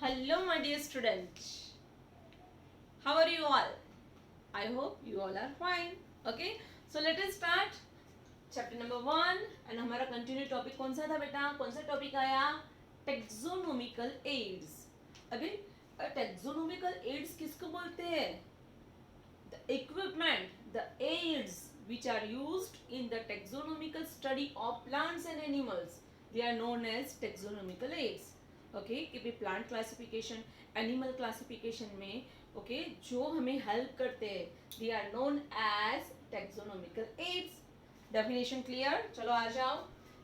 Hello, my dear students. How are you all? I hope you all are fine. Okay, so let us start chapter number 1 and हमारा continue topic कौन सा था बेटा? कौन सा topic आया? Taxonomical aids. अभी टेक्सोनोमिकल एड्स किसको बोलते हैं? The equipment, the aids which are used in the taxonomical study of plants and animals, they are known as taxonomical aids. Okay कि भी प्लांट क्लासिफिकेशन एनिमल क्लासिफिकेशन में okay जो हमें help करते हैं they are known as taxonomical aids. Definition clear? चलो आ जाओ.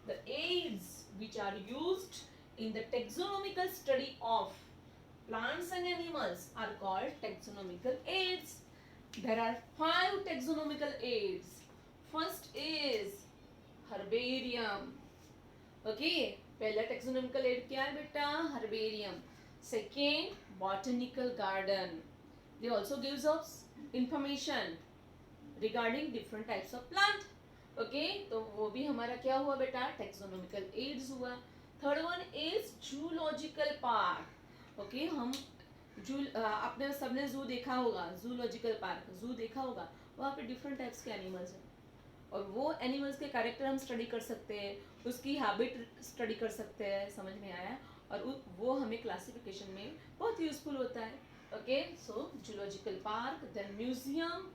The aids which are used in the taxonomical study of plants and animals are called taxonomical aids. There are 5 taxonomical aids. First is herbarium. Okay, पहला taxonomical aid क्या है बेटा? Herbarium. Second, botanical garden. They also gives us information regarding different types of plant. Okay, तो वो भी हमारा क्या हुआ बेटा? Taxonomical aids हुआ. Third one is zoological park. Okay हम आपने सबने जू देखा होगा, जूलॉजिकल पार्क जू देखा होगा. वहाँ पे डिफरेंट टाइप्स के एनिमल्स हैं और वो एनिमल्स के कैरेक्टर हम स्टडी कर सकते हैं, उसकी हैबिट स्टडी कर सकते हैं. समझ में आया? और वो हमें क्लासिफिकेशन में बहुत यूजफुल होता है. Okay, so zoological park, then museum,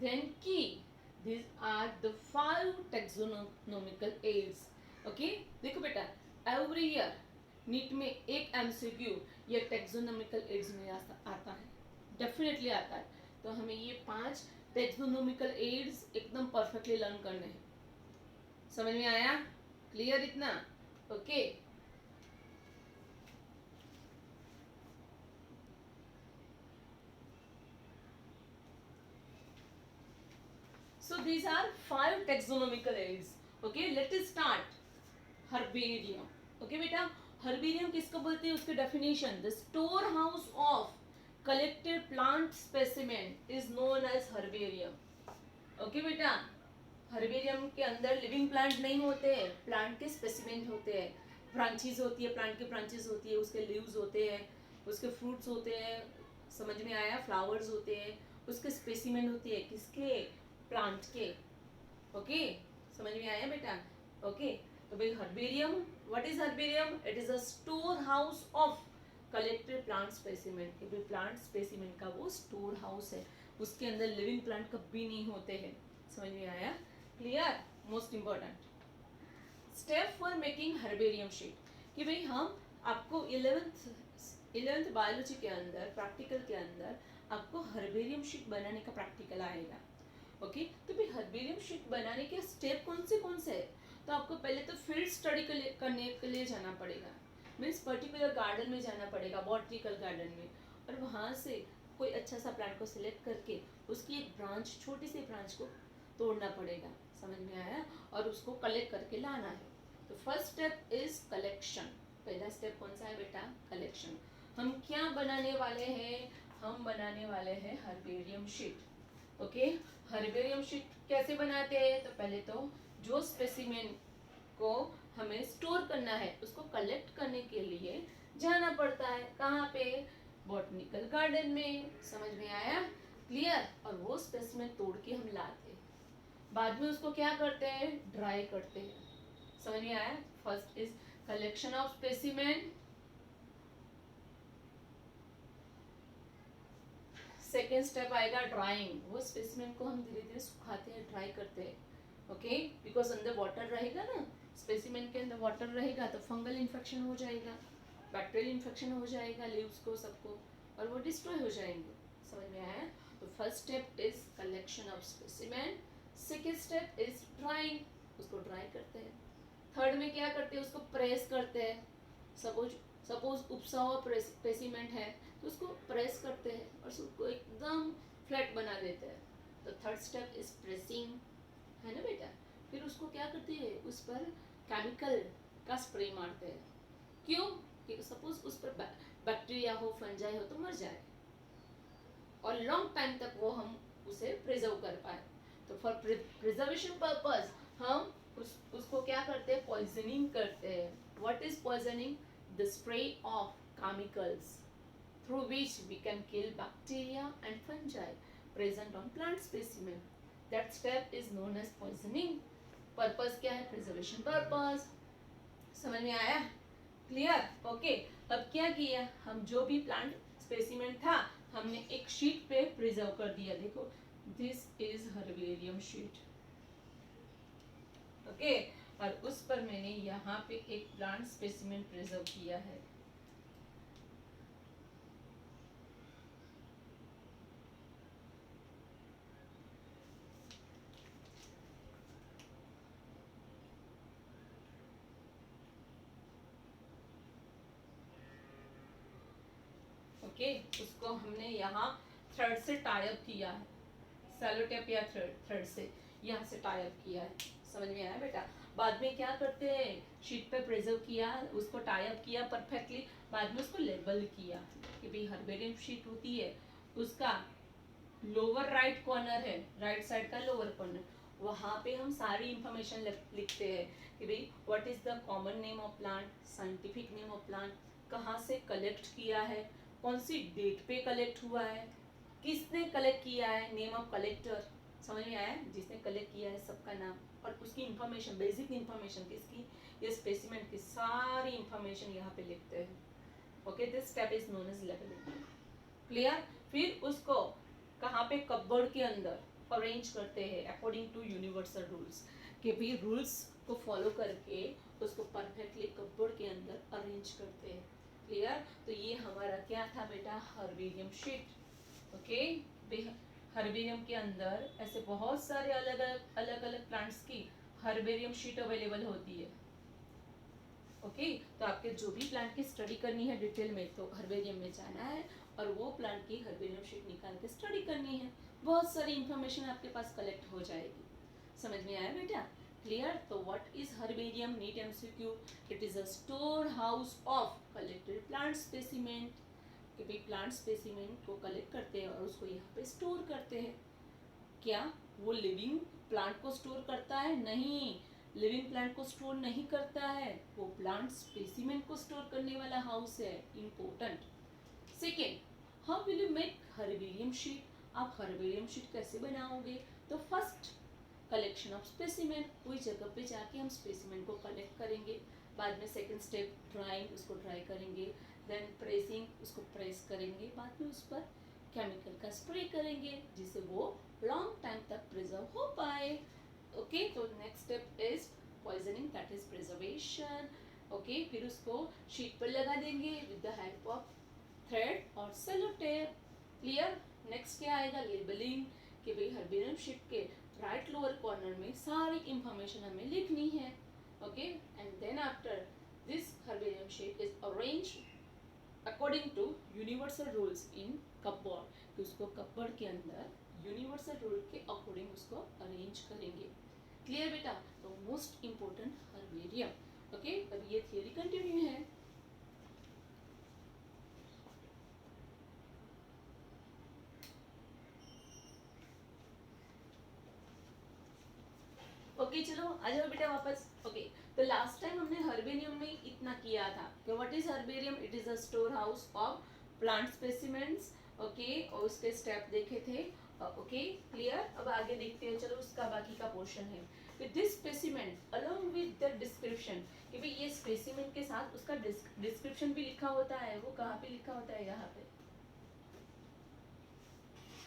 then key. This are the 5 taxonomical aids. Okay, देखो बेटा एवरी ईयर नीट में एक एमसीक्यू ये टैक्सोनोमिकल एड्स में आता है, डेफिनेटली आता है. तो हमें ये 5 टैक्सोनोमिकल एड्स एकदम परफेक्टली लर्न करने हैं. समझ में आया? क्लियर इतना? Okay. So these are 5 taxonomical aids. Okay, let us start. Herbarium. Okay बेटा, हर्बेरियम किसको बोलते हैं? उसके definition, the storehouse of collected plant specimen is known as herbarium. Okay बेटा, हर्बेरियम के अंदर लिविंग प्लांट नहीं होते हैं, प्लांट के स्पेसिमेन होते हैं. ब्रांचेस होती है, प्लांट की ब्रांचेस होती है, उसके लीव्स होते हैं, उसके फ्रूट्स होते हैं. समझ में आया? फ्लावर्स होते हैं, उसके स्पेसिमेन होती है किसके? प्लांट के. ओके, समझ में आया बेटा? ओके, तो भाई herbarium, what is herbarium? It is a storehouse of collected plant specimen. कि भाई प्लांट स्पेसिमेन का वो स्टोर हाउस है, उसके अंदर लिविंग प्लांट कभी नहीं होते हैं. समझ में आया? Clear? Most important step for making herbarium sheet. कि भाई हम आपको 11th बायोलॉजी के अंदर प्रैक्टिकल के अंदर आपको हर्बेरियम शीट बनाने का प्रैक्टिकल आएगा. ओके, तो भाई हर्बेरियम शीट बनाने के स्टेप कौन से है? तो आपको पहले तो फील्ड स्टडी करने के लिए जाना पड़ेगा. मीन्स पर्टिकुलर गार्डन में जाना पड़ेगा, बॉटनिकल गार्डन में, और वहाँ से कोई अच्छा सा प्लांट को सिलेक्ट करके उसकी एक ब्रांच, छोटी सी ब्रांच को तोड़ना पड़ेगा. समझ में आया? और उसको कलेक्ट करके लाना है. तो फर्स्ट स्टेप इज कलेक्शन. पहला स्टेप कौन सा है बेटा? कलेक्शन. हम क्या बनाने वाले हैं? हम बनाने वाले हैं herbarium sheet. Okay, herbarium sheet कैसे बनाते हैं? तो पहले तो जो स्पेसिमेन को हमें स्टोर करना है उसको कलेक्ट करने के लिए जाना पड़ता है. कहाँ पे? बॉटनिकल गार्डन में. समझ में आया? क्लियर? और वो स्पेसिमेन तोड़ के हम लाते हैं. बाद में उसको क्या करते हैं? ड्राई करते हैं. समझ में आया? First is collection of specimen. Second step आएगा ड्राइंग. वो स्पेसिमेन को हम धीरे धीरे सुखाते हैं, ड्राई करते हैं. ओके, बिकॉज अंदर वाटर रहेगा ना, स्पेसिमेन के अंदर वाटर रहेगा तो फंगल इन्फेक्शन हो जाएगा, बैक्टीरियल इन्फेक्शन हो जाएगा लीव्स को, सबको, और वो डिस्ट्रॉय हो जाएंगे. समझ में आया? तो first step is collection of specimen. Second step is drawing. उसको ड्राई करते हैं. थर्ड में क्या करते हैं? उसको प्रेस करते हैं. सपोज उपसा हुआ स्पेसिमेन है तो उसको प्रेस करते हैं और उसको एकदम फ्लैट बना देते हैं. तो थर्ड स्टेप इज प्रेसिंग, है ना बेटा? फिर उसको क्या करते हैं? उस पर केमिकल का स्प्रे मारते हैं. क्यों? कि सपोज उस पर बैक्टीरिया हो, फंजाई हो तो मर जाए और लॉन्ग टाइम तक वो हम उसे प्रिजर्व कर पाए. तो फॉर प्रिजर्वेशन पर्पस हम उसको क्या करते हैं? पॉइजनिंग करते हैं. What is poisoning? The spray of chemicals through which we can kill bacteria and fungi present on plant specimen. That step is known as poisoning. Purpose क्या है? Preservation purpose. समझ में आया? क्लियर? ओके. अब क्या किया? हम जो भी प्लांट स्पेसिमेन था हमने एक शीट पे प्रिजर्व कर दिया. देखो, this is herbarium sheet. Okay. और उस पर मैंने यहाँ पे एक प्लांट स्पेसिमेन प्रिजर्व किया है. ओके. उसको हमने यहाँ थ्रेड से टाई अप किया है. सेलोटेप या थ्रेड से यहाँ से टाई अप किया है. समझ में आया बेटा? बाद में क्या करते हैं, शीट पे प्रिजर्व किया, उसको टाई अप किया परफेक्टली, बाद में उसको लेबल किया कि भाई हर्बेरियम शीट होती है, उसका लोअर राइट कॉर्नर है, राइट साइड का लोअर कॉर्नर, वहाँ पे हम सारी इंफॉर्मेशन लिखते हैं कि भाई what is the common name of plant, scientific name of plant, कहाँ से कलेक्ट किया है, कौन सी डेट पे कलेक्ट हुआ है, किसने कलेक्ट किया है, नेम ऑफ कलेक्टर. समझ में आया? जिसने कलेक्ट किया है सबका नाम और उसकी इंफॉर्मेशन, बेसिक इंफॉर्मेशन किसकी, ये स्पेसिमेन की सारी इंफॉर्मेशन यहाँ पे लिखते हैं. Okay. This step is known as labelling. Clear? फिर उसको कहाँ पे, कपबोर्ड के अंदर अरेंज करते हैं अकॉर्डिंग टू यूनिवर्सल रूल्स, कि भाई रूल्स को फॉलो करके उसको परफेक्टली कपबोर्ड के अंदर अरेंज करते हैं. क्लियर? तो ये हमारा क्या था बेटा, हर्बेरियम शीट. ओके. हर्बेरियम के अंदर ऐसे बहुत सारे अलग अलग प्लांट्स की हर्बेरियम शीट अवेलेबल होती है. ओके. तो आपके जो भी प्लांट की स्टडी करनी है डिटेल में, तो हर्बेरियम में जाना है और वो प्लांट की हर्बेरियम शीट निकाल के स्टडी करनी है. बहुत सारी इंफॉर्मेशन आपके पास कलेक्ट हो जाएगी. समझ में आया बेटा? क्लियर? तो what is herbarium? NEET MCQ. It is a storehouse of collected plant specimen. कि भाई प्लांट स्पेसिमेन को कलेक्ट करते हैं और उसको यहाँ पे स्टोर करते हैं. क्या वो लिविंग प्लांट को स्टोर करता है? नहीं, लिविंग प्लांट को स्टोर नहीं करता है, वो प्लांट स्पेसिमेन को स्टोर करने वाला हाउस है. Important. Second, how will you make herbarium sheet? आप हर्बेरियम शीट कैसे बनाओगे? तो फर्स्ट, कलेक्शन ऑफ स्पेसिमेन, कोई जगह पे जाके हम स्पेसिमेन को कलेक्ट करेंगे. बाद में सेकंड स्टेप ड्राइंग, उसको ड्राई करेंगे. देन प्रेसिंग, उसको प्रेस करेंगे. बाद में उस पर केमिकल का स्प्रे करेंगे जिससे वो लॉन्ग टाइम तक प्रिजर्व हो पाए. ओके. तो next step is poisoning, that is preservation. Okay. फिर उसको शीट पर लगा देंगे with the help of thread और सेलो टेप. क्लियर? नेक्स्ट क्या आएगा, लेबलिंग, कि भाई हर्बेरियम शीट के राइट लोअर कॉर्नर में सारी इंफॉर्मेशन हमें लिखनी है. Okay. And then after this herbarium sheet is arranged according to universal rules in cupboard, कि उसको कपबोर्ड के अंदर यूनिवर्सल रूल के अकॉर्डिंग उसको अरेंज करेंगे. क्लियर बेटा? तो मोस्ट इंपोर्टेंट हर्बेरियम. ओके. अब ये थियरी कंटिन्यू है. ओके. चलो आ जाओ बेटा वापस. ओके. तो लास्ट टाइम हमने हर्बेरियम में इतना किया था कि what is herbarium? It is a storehouse of plant specimens. Okay. और उसके स्टेप देखे थे. ओके. क्लियर? अब आगे देखते हैं. चलो उसका बाकी का पोर्शन है. This specimen along with the description, कि भाई ये स्पेसिमेन के साथ उसका डिस्क्रिप्शन भी लिखा होता है. वो कहाँ पे लिखा होता है? यहाँ पे.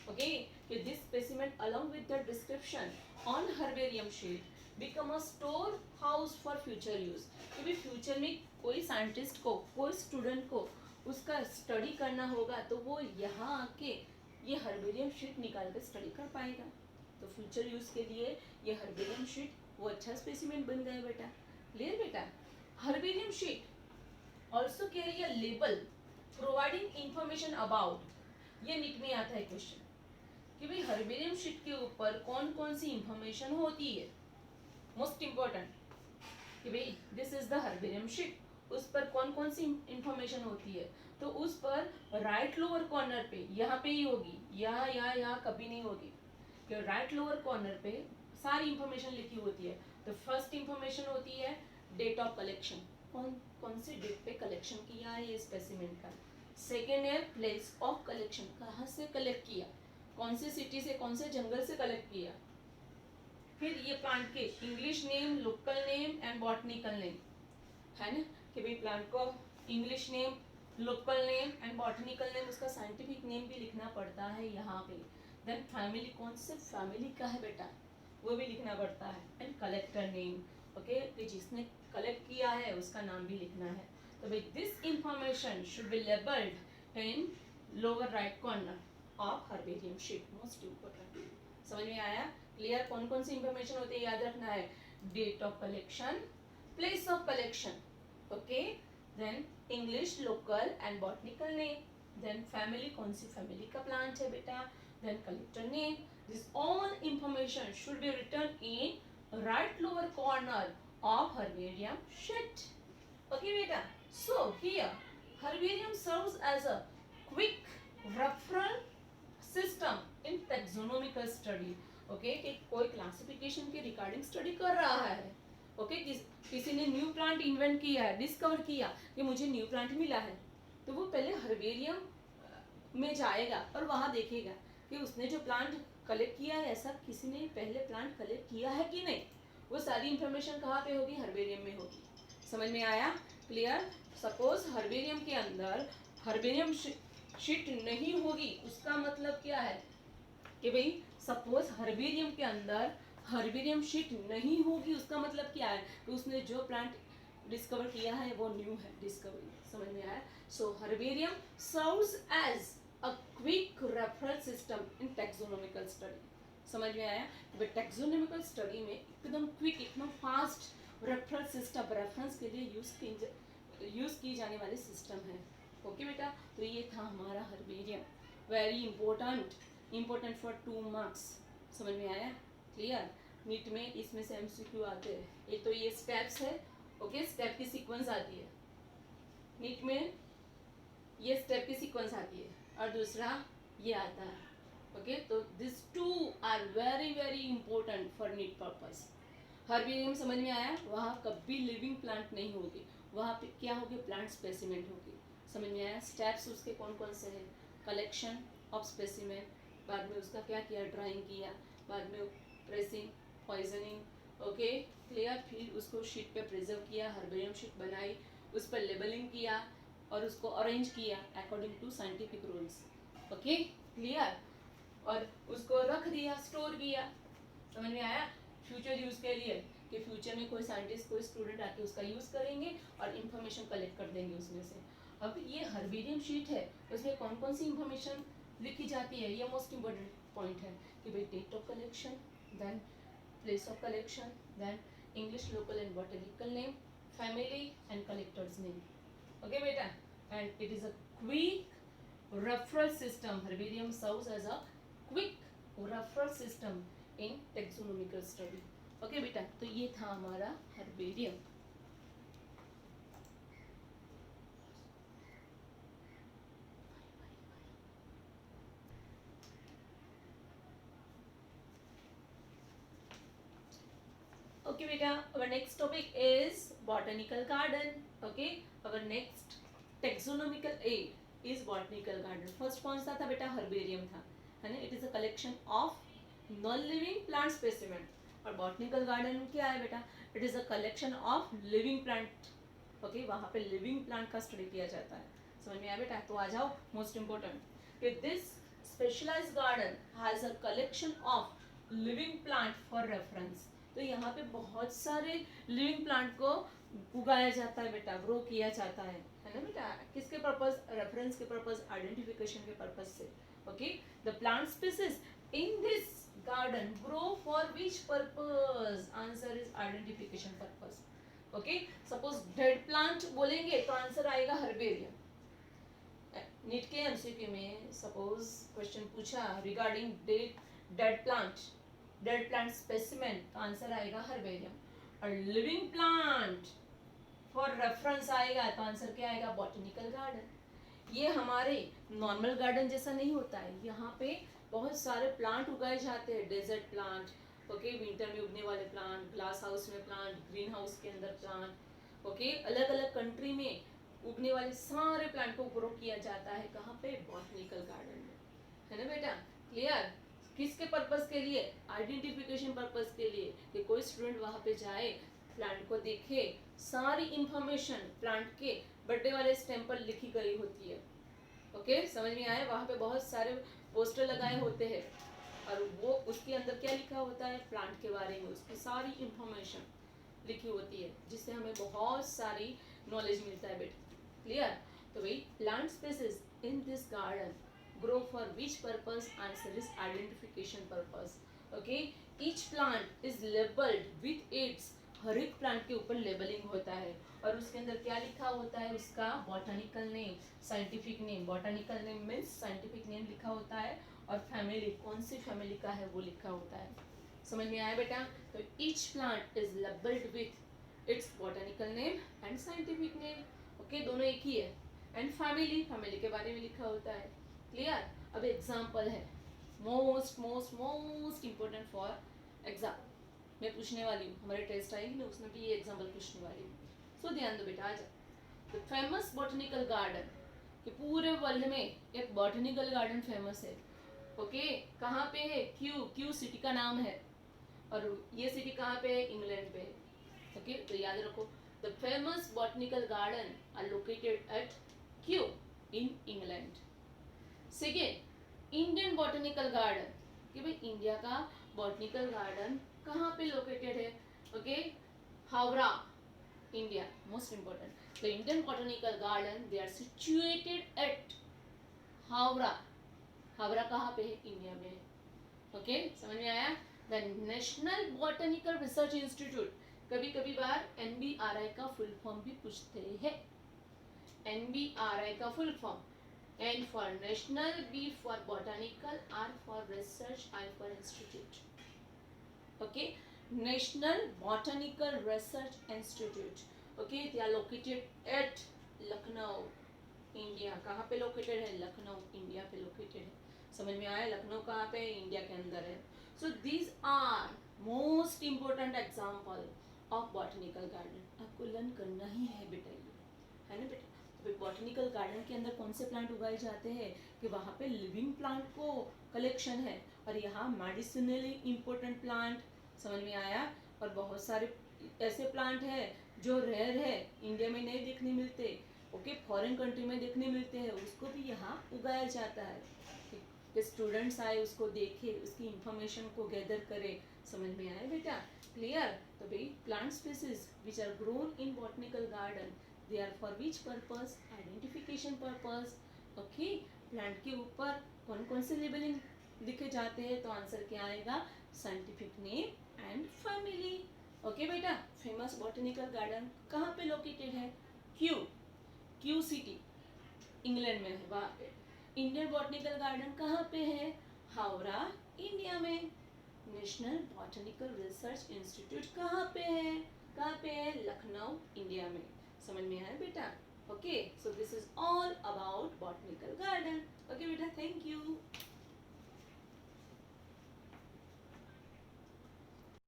Okay, this specimen along with the description on herbarium sheet become a store house for future use. क्योंकि फ्यूचर में कोई साइंटिस्ट को, कोई स्टूडेंट को उसका स्टडी करना होगा तो वो यहाँ आके ये हर्बेरियम शीट निकाल कर स्टडी कर पाएगा. तो फ्यूचर यूज के लिए ये हर्बेरियम शीट वो अच्छा स्पेसिमेन बन गया बेटा. क्लियर बेटा? Herbarium sheet also carry a label providing information about, ये नीट में आता है क्वेश्चन कि भाई हर्बेरियम शीट के ऊपर कौन कौन सी इंफॉर्मेशन होती है. मोस्ट इंपॉर्टेंट, कि भाई this is the herbarium sheet, उस पर कौन कौन सी इंफॉर्मेशन होती है. तो उस पर राइट लोअर कॉर्नर पे, यहाँ पे ही होगी, यहाँ कभी नहीं होगी. कि राइट लोअर कॉर्नर पे सारी इंफॉर्मेशन लिखी होती है. तो फर्स्ट इंफॉर्मेशन होती है डेट ऑफ कलेक्शन. कौन कौन सी डेट पे कलेक्शन किया है ये स्पेसिमेन का। सेकेंड है प्लेस ऑफ कलेक्शन, कहाँ से कलेक्ट किया, कौन से सिटी से, कौन से जंगल से कलेक्ट किया। फिर ये प्लांट के English name, local name and botanical name, है ना, कि भाई प्लांट को English name, local name and botanical name, उसका साइंटिफिक नेम भी लिखना पड़ता है यहाँ पे। देन फैमिली, कौन से फैमिली का है बेटा, वो भी लिखना पड़ता है। एंड कलेक्टर नेम, ओके, कि जिसने कलेक्ट किया है उसका नाम भी लिखना है। तो भाई this information should be labelled in lower right corner of herbarium sheet, most important. समझ में आया, क्लियर। कौन कौन सी इंफॉर्मेशन होती है याद रखना है, date of collection, place of collection, okay, then English, local and botanical name, then family, कौन सी फैमिली का प्लांट है बेटा, then collector name. This all information should be written in right lower corner of herbarium sheet. Okay beta, so here herbarium serves as a quick referral system in taxonomical study. Okay, कि कोई classification के regarding study कर रहा है, okay, किसी ने new plant invent किया है, डिस्कवर किया कि मुझे न्यू प्लांट मिला है, तो वो पहले हर्बेरियम में जाएगा और वहाँ देखेगा कि उसने जो प्लांट कलेक्ट किया है ऐसा किसी ने पहले प्लांट कलेक्ट किया है कि नहीं। वो सारी इंफॉर्मेशन कहाँ पे होगी, हर्बेरियम में होगी। समझ में आया, क्लियर। सपोज हर्बेरियम के अंदर हर्बेरियम शीट नहीं होगी, उसका मतलब क्या है कि भाई सपोज हर्बेरियम के अंदर हर्बेरियम शीट नहीं होगी, उसका मतलब क्या है कि उसने जो प्लांट डिस्कवर किया है वो न्यू है, डिस्कवरी। समझ में आया। So herbarium serves as a quick reference system in taxonomical study. समझ में आया, बट taxonomical study में एकदम क्विक, एकदम फास्ट रेफरेंस सिस्टम, रेफरेंस के लिए यूज की जाने वाले सिस्टम है। ओके बेटा, तो ये था हमारा herbarium, very important for 2 marks. समझ में आया, क्लियर। नीट में इसमें से एमसीक्यू आते हैं, एक तो ये स्टेप्स है, ओके, स्टेप की सीक्वेंस आती है नीट में, ये स्टेप की सीक्वेंस आती है, और दूसरा ये आता है, ओके। तो this 2 are very important for NEET purpose. Herbarium समझ में आया, वहाँ कभी लिविंग प्लांट नहीं होगी, वहाँ पे क्या होगी, प्लांट स्पेसिमेन होगी। समझ में आया। स्टेप्स उसके कौन कौन से हैं, कलेक्शन ऑफ स्पेसिमेन, बाद में उसका क्या किया, ड्राइंग किया, बाद में प्रेसिंग, पॉइजनिंग, ओके, क्लियर। फिर उसको शीट पे प्रिजर्व किया, हर्बेरियम शीट बनाई, उस पर लेबलिंग किया और उसको अरेंज किया according to scientific rules, okay, clear. और उसको रख दिया, स्टोर किया। समझ में आया। फ्यूचर यूज के लिए, कि फ्यूचर में कोई साइंटिस्ट, कोई स्टूडेंट आके उसका यूज करेंगे और इंफॉर्मेशन कलेक्ट कर देंगे उसमें से। अब ये हर्बेरियम शीट है, उसमें कौन कौन सी इंफॉर्मेशन लिखी जाती है, ये मोस्ट इम्पोर्टेंट पॉइंट है कि भाई date of collection, then place of collection, then English, local and botanical name, family and collector's name. Okay beta, and it is a quick referral system. Herbarium serves as a quick referral system in taxonomical study. Okay beta, तो ये था हमारा herbarium. Okay beta, our next topic is botanical garden. Okay, our next taxonomical aid is botanical garden. First कौन सा था बेटा, herbarium था, है ना। It is a collection of non living plant specimen. और बॉटनिकल गार्डन क्या है बेटा, it is a collection of living plant, okay, वहाँ पे लिविंग प्लांट का स्टडी किया जाता है। समझ में आया बेटा। तो आ जाओ, मोस्ट इम्पोर्टेंट कि this specialised garden has a collection of living plant for reference. तो यहाँ पे बहुत सारे लिविंग प्लांट को उगाया जाता है बेटा, ग्रो किया जाता है ना बेटा, किसके पर्पस, रेफरेंस के पर्पस, आइडेंटिफिकेशन के पर्पस से। Okay, the plant species in this garden grow for which purpose, answer is identification purpose. Okay, suppose dead plant बोलेंगे तो आंसर आएगा हर्बेरियम। नीट के एमसीक्यू में सपोज क्वेश्चन पूछा रिगार्डिंग डेड प्लांट स्पेसिमेन, तो answer आएगा herbarium. और living plant for reference आएगा तो आंसर क्या आएगा, बॉटनिकल गार्डन। ये हमारे नॉर्मल गार्डन जैसा नहीं होता है, यहाँ पे बहुत सारे प्लांट उगाए जाते हैं, डेजर्ट प्लांट, ओके, विंटर में उगने वाले प्लांट, ग्लास हाउस में प्लांट, ग्रीन हाउस के अंदर प्लांट, ओके, अलग अलग कंट्री में उगने वाले सारे प्लांट को ग्रो किया जाता है कहाँ पे, बॉटनिकल गार्डन में, है ना बेटा, क्लियर। किसके पर्पस के लिए, आइडेंटिफिकेशन पर्पस के लिए, कि कोई स्टूडेंट वहां पे जाए, प्लांट को देखे, सारी इंफॉर्मेशन प्लांट के बर्थडे वाले स्टैम्प पर लिखी गई होती है। ओके, समझ में आया। वहां पे बहुत सारे पोस्टर लगाए होते हैं और वो उसके अंदर क्या लिखा होता है, प्लांट के बारे में उसकी सारी इंफॉर्मेशन लिखी होती है, जिससे हमें बहुत सारी नॉलेज मिलता है बेटा, क्लियर। तो भाई plant species in this garden grow for which purpose, answer is identification purpose. Okay, each plant is labeled with its, हर एक प्लांट के ऊपर लेबलिंग होता है और उसके अंदर क्या लिखा होता है, उसका botanical name, scientific name, botanical name means scientific name लिखा होता है और फैमिली कौन सी फैमिली का है वो लिखा होता है। समझ में आया बेटा। तो each plant is labelled with its botanical name and scientific name. Okay, दोनों एक ही है। एंड फैमिली, फैमिली के बारे में लिखा होता है, क्लियर। अब एग्जाम्पल है most most most important for exam, मैं पूछने वाली हूँ, हमारे टेस्ट आएगी ना उसमें भी ये एग्जाम्पल पूछने वाली हूँ, सो ध्यान दो बेटा। आज द फेमस बॉटनिकल गार्डन, कि पूरे वर्ल्ड में एक बॉटनिकल गार्डन फेमस है। ओके, कहाँ पे है, क्यू, क्यू सिटी का नाम है और ये सिटी कहाँ पे है, इंग्लैंड पे है। ओके, तो याद रखो, the famous botanical garden are located at Kew in England. Second, Indian botanical garden, कि भाई इंडिया का बॉटनिकल गार्डन कहाँ पे लोकेटेड है, okay, Howrah, India, most important. The Indian botanical garden they are situated at Howrah, Howrah कहाँ पे है, इंडिया में है। ओके, समझ में आया। The national botanical research institute, कभी कभी बार NBRI का फुल फॉर्म भी पूछते हैं, NBRI का full form, N for national, B for botanical, R for research, I for institute. Okay, National Botanical Research Institute. Okay, they are located at Lucknow, India. कहाँ पे located है, Lucknow, India पे located है। समझ में आया, लखनऊ कहाँ पे, इंडिया के अंदर है। So these are most important example of botanical garden. आपको लर्न करना ही है बेटा, ये है ना बेटा। बॉटनिकल गार्डन के अंदर कौन से प्लांट उगाए जाते हैं, कि वहाँ पे लिविंग प्लांट को कलेक्शन है और यहाँ मेडिसिनली इम्पोर्टेंट प्लांट, समझ में आया। और बहुत सारे ऐसे प्लांट है जो रेयर है, इंडिया में नहीं देखने मिलते, ओके, फॉरेन कंट्री में देखने मिलते हैं, उसको भी यहाँ उगाया जाता है कि स्टूडेंट्स आए, उसको देखे, उसकी इंफॉर्मेशन को गैदर करे। समझ में आया बेटा, क्लियर। तो भाई plant species which are grown in botanical garden, they are for which purpose, identification purpose। Okay, plant के ऊपर कौन कौन से लेबलिंग लिखे जाते हैं, तो आंसर क्या आएगा, scientific name and family. Okay बेटा, फेमस बॉटनिकल गार्डन कहाँ पे लोकेटेड है, क्यू, क्यू सिटी, इंग्लैंड में है वहाँ पे। इंडियन बॉटनिकल गार्डन कहाँ पे है, हावड़ा, इंडिया में। नेशनल बॉटनिकल रिसर्च इंस्टीट्यूट कहाँ पे है, कहाँ पे है, लखनऊ, इंडिया में। समझ में आया बेटा। Okay, so this is all about botanical garden. Okay बेटा, थैंक यू।